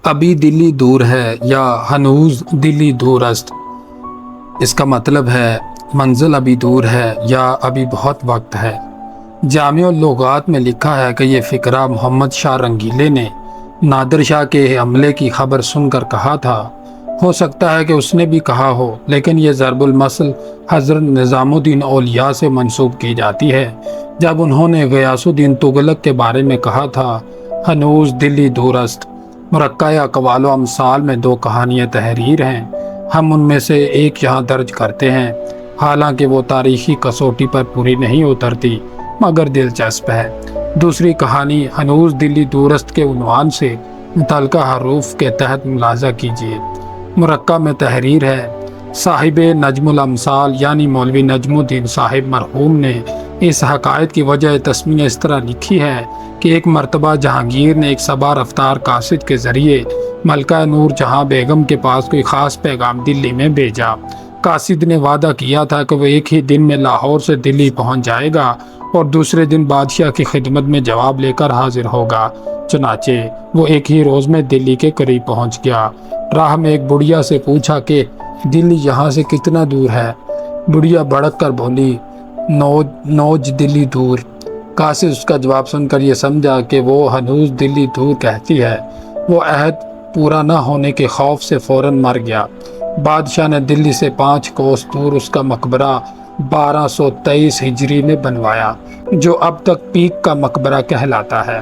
ابھی دلی دور ہے یا ہنوز دلی دور است، اس کا مطلب ہے منزل ابھی دور ہے یا ابھی بہت وقت ہے۔ جامع اللغات میں لکھا ہے کہ یہ فقرہ محمد شاہ رنگیلے نے نادر شاہ کے حملے کی خبر سن کر کہا تھا۔ ہو سکتا ہے کہ اس نے بھی کہا ہو، لیکن یہ ضرب المثل حضرت نظام الدین اولیاء سے منسوب کی جاتی ہے، جب انہوں نے غیاث الدین تغلق کے بارے میں کہا تھا ہنوز دلی دور است۔ مرکہ اقوال و امثال میں دو کہانیاں تحریر ہیں، ہم ان میں سے ایک یہاں درج کرتے ہیں، حالانکہ وہ تاریخی کسوٹی پر پوری نہیں اترتی مگر دلچسپ ہے۔ دوسری کہانی ہنوز دلی دورست کے عنوان سے متعلقہ حروف کے تحت ملاحظہ کیجیے۔ مرکہ میں تحریر ہے، صاحب نجم الامثال یعنی مولوی نجم الدین صاحب مرحوم نے اس حقائق کی وجہ تسمیہ اس طرح لکھی ہے کہ ایک مرتبہ جہانگیر نے ایک سبا رفتار قاصد کے ذریعے ملکہ نور جہاں بیگم کے پاس کوئی خاص پیغام دلی میں بھیجا۔ قاصد نے وعدہ کیا تھا کہ وہ ایک ہی دن میں لاہور سے دلی پہنچ جائے گا اور دوسرے دن بادشاہ کی خدمت میں جواب لے کر حاضر ہوگا۔ چنانچہ وہ ایک ہی روز میں دلی کے قریب پہنچ گیا۔ راہ میں ایک بڑھیا سے پوچھا کہ دلی یہاں سے کتنا دور ہے؟ بڑھیا بڑک کر بولی، نوج دلی دور۔ قاصد اس کا جواب سن کر یہ سمجھا کہ وہ ہنوز دلی دور کہتی ہے۔ وہ عہد پورا نہ ہونے کے خوف سے فوراً مر گیا۔ بادشاہ نے دلی سے 5 کوس دور اس کا مقبرہ 1223 ہجری میں بنوایا، جو اب تک پیک کا مقبرہ کہلاتا ہے۔